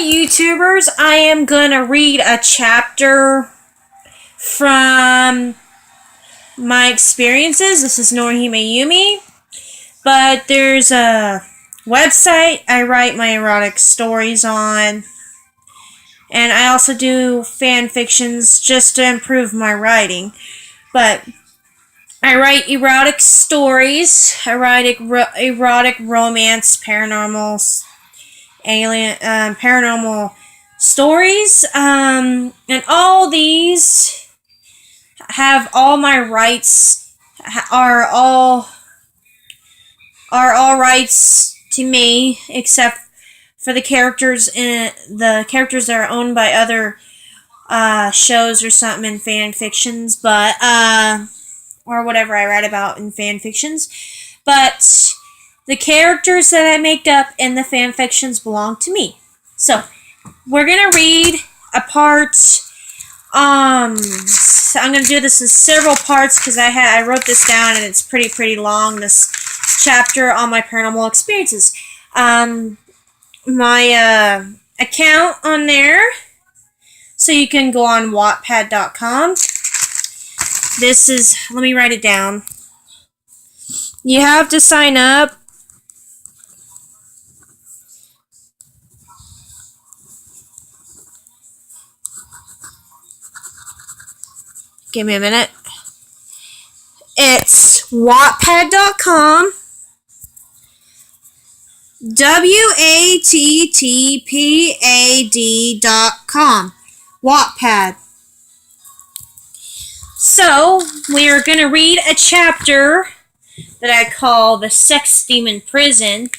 YouTubers, I am gonna read a chapter from my experiences. This is Norihime Yumi, but there's a website I write my erotic stories on, and I also do fan fictions just to improve my writing. But I write erotic stories, erotic romance, paranormal stories, and all these have all my rights are all rights to me, except for the characters that are owned by other shows or something in fan fictions, but or whatever I write about in fan fictions. But the characters that I make up in the fan fictions belong to me. So we're gonna read a part. So I'm gonna do this in several parts because I wrote this down and it's pretty long. This chapter on my paranormal experiences. My account on there, so you can go on Wattpad.com. This is, let me write it down. You have to sign up. Give me a minute. It's Wattpad.com. WATTPAD.com. Wattpad. So, we are going to read a chapter that I call The Sex Demon Prison.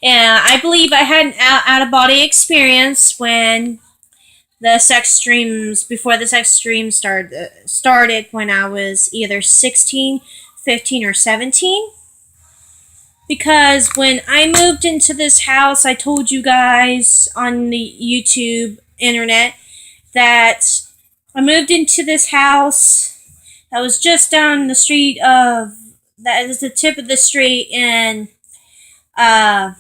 And I believe I had an out-of-body experience when before the sex dreams started when I was either 16, 15, or 17. Because when I moved into this house, I told you guys on the YouTube internet that I moved into this house that was just down the street that is the tip of the street in the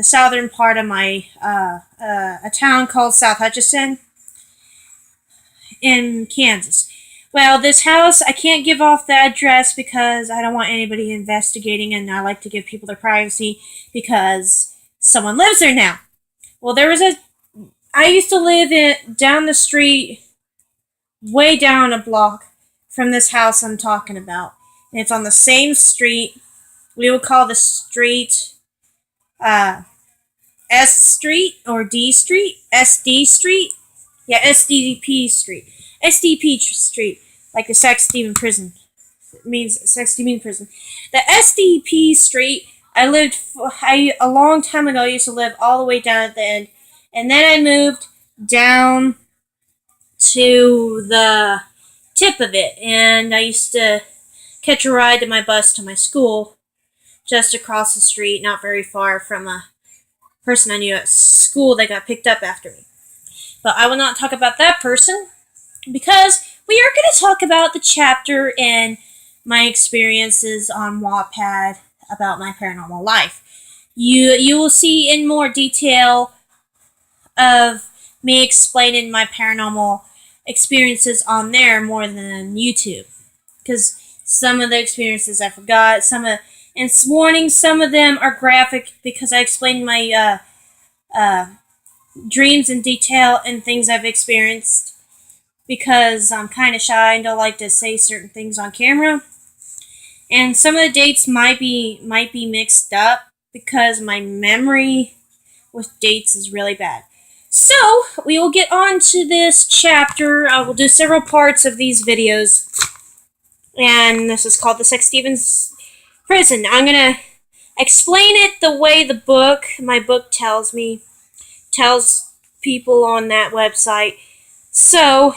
southern part of my a town called South Hutchinson in Kansas. Well, this house, I can't give off the address because I don't want anybody investigating, and I like to give people their privacy because someone lives there now. Well, I used to live down the street, way down a block from this house I'm talking about. And it's on the same street. We would call the street S Street or D Street, SD Street. Yeah, SDP Street. SDP Street, like the Sex Demon Prison. It means Sex Demon Prison. The SDP Street, a long time ago, I used to live all the way down at the end. And then I moved down to the tip of it. And I used to catch a ride to my bus to my school just across the street, not very far from a person I knew at school that got picked up after me. But I will not talk about that person because we are going to talk about the chapter in my experiences on Wattpad about my paranormal life. You will see in more detail of me explaining my paranormal experiences on there more than YouTube. Because some of the experiences I forgot, and warning, some of them are graphic because I explained my dreams in detail and things I've experienced because I'm kind of shy and don't like to say certain things on camera. And some of the dates might be mixed up because my memory with dates is really bad. So, we will get on to this chapter. I will do several parts of these videos. And this is called The Sex Demon Prison. I'm going to explain it the way my book tells people on that website. So,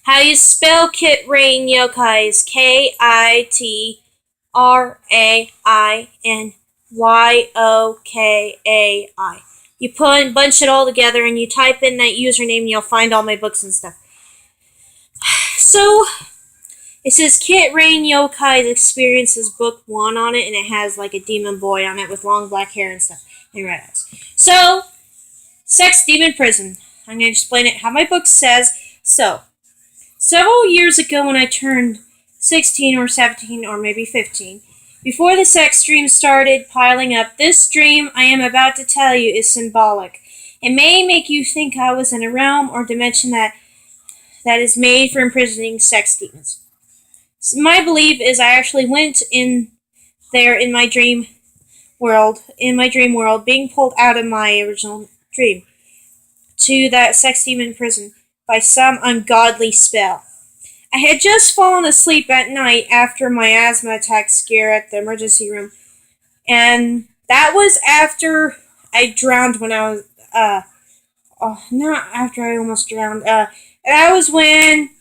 how you spell Kit Rain Yokai is KITRAINYOKAI. You bunch it all together and you type in that username and you'll find all my books and stuff. So, It says Kit Rain Yokai Experiences Book 1 on it, and it has like a demon boy on it with long black hair and stuff, and red eyes. So, Sex Demon Prison. I'm going to explain it how my book says. So, several years ago when I turned 16 or 17 or maybe 15, before the sex dream started piling up, this dream I am about to tell you is symbolic. It may make you think I was in a realm or dimension that is made for imprisoning sex demons. So my belief is I actually went in there in my dream world, being pulled out of my original dream to that sex demon prison by some ungodly spell. I had just fallen asleep at night after my asthma attack scare at the emergency room, and that was after I drowned when I was, not after I almost drowned, that was when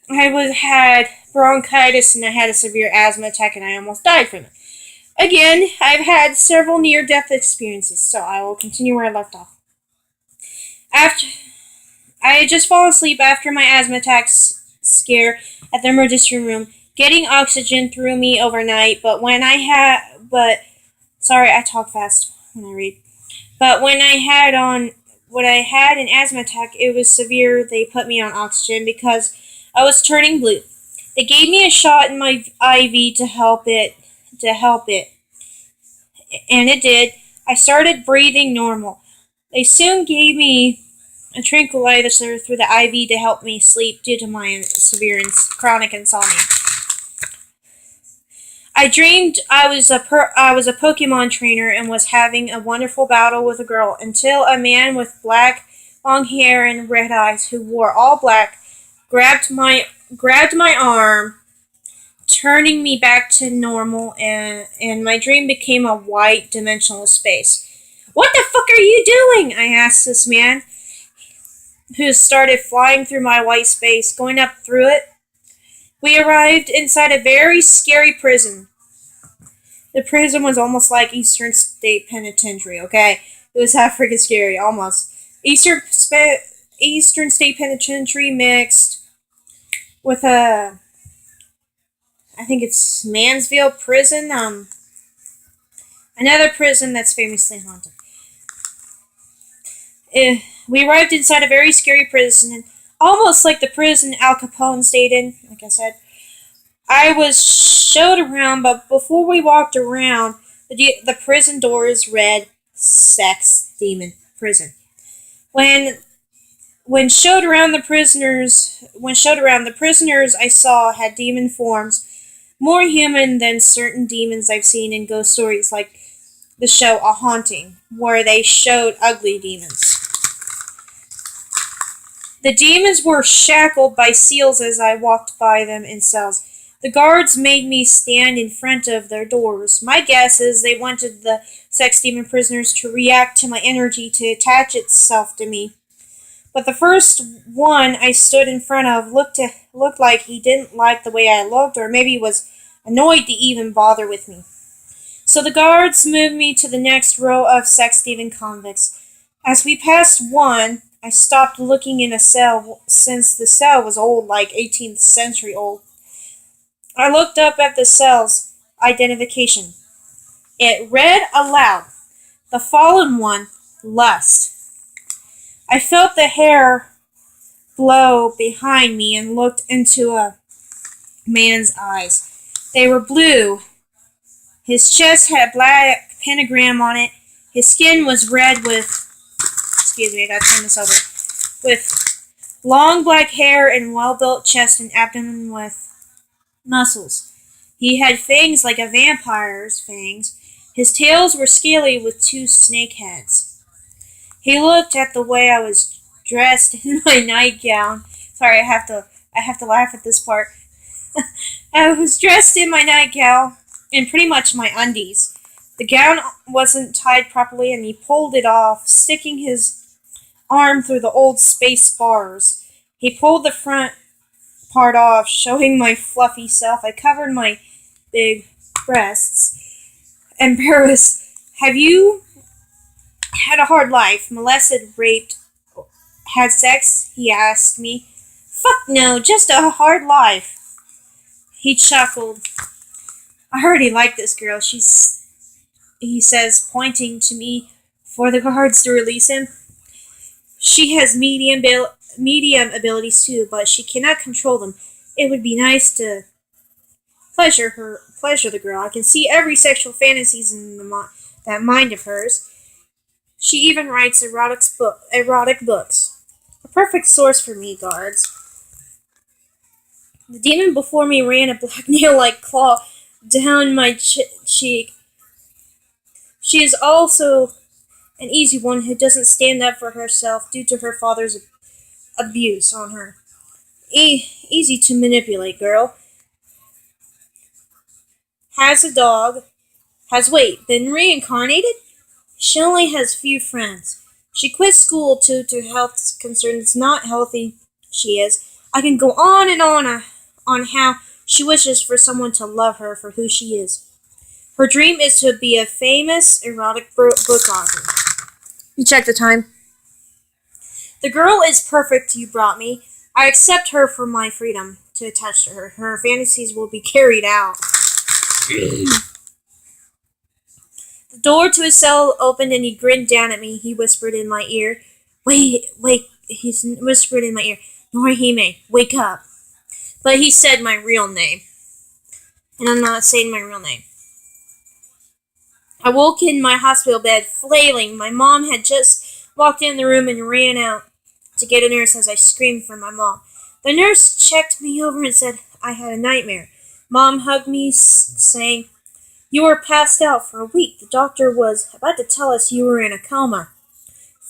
had bronchitis and I had a severe asthma attack and I almost died from it. Again, I've had several near-death experiences, so I will continue where I left off. After I had just fallen asleep after my asthma attack scare at the emergency room, getting oxygen through me overnight, sorry, I talk fast when I read. But when I had an asthma attack, it was severe. They put me on oxygen because I was turning blue. They gave me a shot in my IV to help it, and it did. I started breathing normal. They soon gave me a tranquilizer through the IV to help me sleep due to my severe chronic insomnia. I dreamed I was a Pokemon trainer and was having a wonderful battle with a girl until a man with black long hair and red eyes who wore all black grabbed my arm, turning me back to normal, and my dream became a white dimensional space. "What the fuck are you doing?" I asked this man, who started flying through my white space, going up through it. We arrived inside a very scary prison. The prison was almost like Eastern State Penitentiary, okay? It was that freaking scary, almost. Eastern State Penitentiary mixed with I think it's Mansfield Prison, another prison that's famously haunted. We arrived inside a very scary prison, almost like the prison Al Capone stayed in, like I said. I was showed around, but before we walked around, the prison doors read Sex Demon Prison. When showed around the prisoners I saw had demon forms, more human than certain demons I've seen in ghost stories like the show A Haunting, where they showed ugly demons. The demons were shackled by seals as I walked by them in cells. The guards made me stand in front of their doors. My guess is they wanted the sex demon prisoners to react to my energy to attach itself to me. But the first one I stood in front of looked like he didn't like the way I looked, or maybe was annoyed to even bother with me. So the guards moved me to the next row of sex demon convicts. As we passed one, I stopped looking in a cell, since the cell was old, like 18th century old. I looked up at the cell's identification. It read aloud, "The fallen one, Lust." I felt the hair blow behind me and looked into a man's eyes. They were blue. His chest had a black pentagram on it. His skin was red I gotta turn this over. With long black hair and well-built chest and abdomen with muscles. He had fangs like a vampire's fangs. His tails were scaly with two snake heads. He looked at the way I was dressed in my nightgown. Sorry, I have to laugh at this part. I was dressed in my nightgown and pretty much my undies. The gown wasn't tied properly, and he pulled it off, sticking his arm through the old space bars. He pulled the front part off, showing my fluffy self. I covered my big breasts. Embarrassed. "Have you had a hard life? Molested, raped, had sex?" he asked me. "Fuck no, just a hard life." He chuckled. I already like this girl. He says, pointing to me for the guards to release him. She has medium abilities too, but she cannot control them. It would be nice to pleasure the girl. I can see every sexual fantasies in that mind of hers. She even writes erotic books. A perfect source for me, guards. The demon before me ran a black nail-like claw down my cheek. She is also an easy one who doesn't stand up for herself due to her father's abuse on her. Easy to manipulate, girl. Has a dog. Been reincarnated? She only has few friends. She quit school due to health concerns. Not healthy she is. I can go on and on how she wishes for someone to love her for who she is. Her dream is to be a famous erotic book author. You check the time. The girl is perfect you brought me. I accept her for my freedom to attach to her. Her fantasies will be carried out. The door to his cell opened and he grinned down at me. He whispered in my ear. Wait, he whispered in my ear. Norihime, wake up. But he said my real name. And I'm not saying my real name. I woke in my hospital bed, flailing. My mom had just walked in the room and ran out to get a nurse as I screamed for my mom. The nurse checked me over and said I had a nightmare. Mom hugged me, saying, You were passed out for a week. The doctor was about to tell us you were in a coma.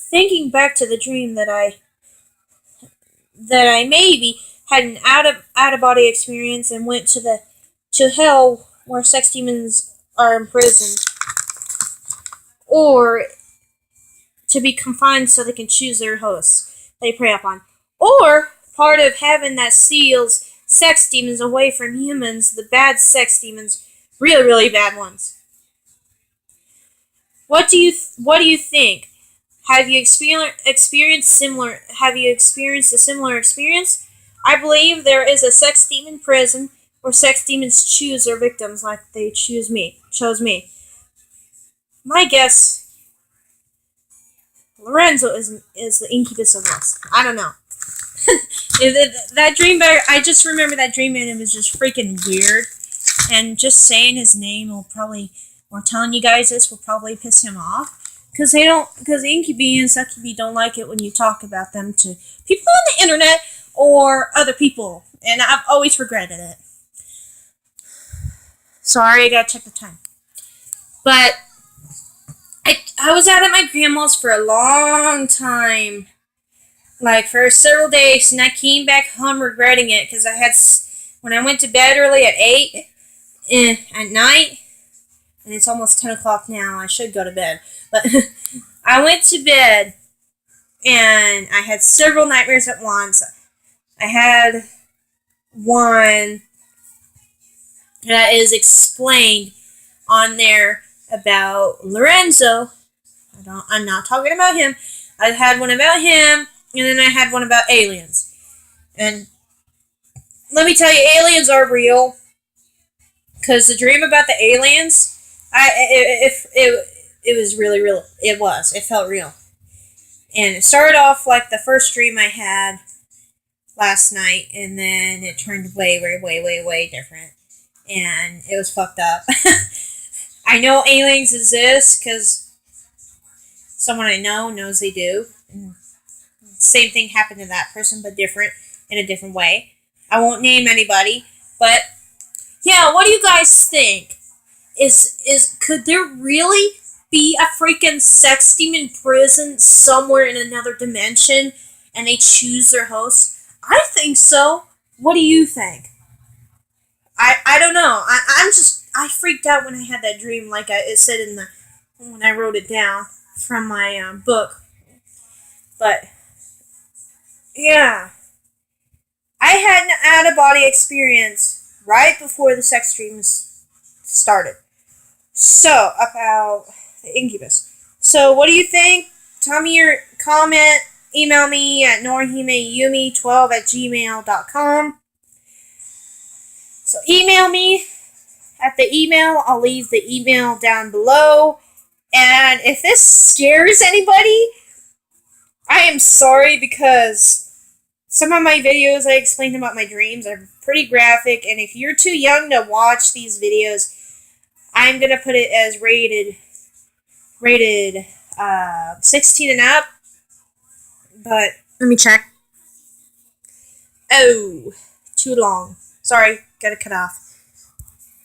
Thinking back to the dream that I maybe had an out-of-body experience and went to hell where sex demons are imprisoned, or to be confined so they can choose their hosts they prey upon, or part of heaven that seals sex demons away from humans, the bad sex demons, really, really bad ones. What do you think? Have you experienced a similar experience? I believe there is a sex demon prison where sex demons choose their victims like they chose me. My guess, Lorenzo is the incubus of this. I don't know. That dream better. I just remember that dream and it was just freaking weird. And just saying his name or telling you guys this will probably piss him off. Because incubi and succubi don't like it when you talk about them to people on the internet or other people. And I've always regretted it. Sorry, I gotta check the time. But I was out at my grandma's for a long time. Like for several days, and I came back home regretting it because when I went to bed early at 8 at night, and it's almost 10 o'clock now, I should go to bed, but I went to bed, and I had several nightmares at once. I had one that is explained on there about Lorenzo. I'm not talking about him. I had one about him, and then I had one about aliens. And let me tell you, aliens are real. Because the dream about the aliens, it was really real. It was. It felt real. And it started off like the first dream I had last night, and then it turned way, way, way, way, way different. And it was fucked up. I know aliens exist because someone I know knows they do. And same thing happened to that person, but different, in a different way. I won't name anybody, but yeah, what do you guys think? Could there really be a freaking sex demon prison somewhere in another dimension and they choose their hosts? I think so. What do you think? I don't know. I freaked out when I had that dream, like it said when I wrote it down from my book. But yeah, I had an out-of-body experience right before the sex dreams started. So, about the incubus. So, what do you think? Tell me your comment. Email me at norihimeyumi12@gmail.com. So email me at the email. I'll leave the email down below. And if this scares anybody, I am sorry because some of my videos I explain about my dreams are pretty graphic, and if you're too young to watch these videos, I'm gonna put it as rated 16 and up. But let me check. Oh, too long. Sorry, gotta cut off.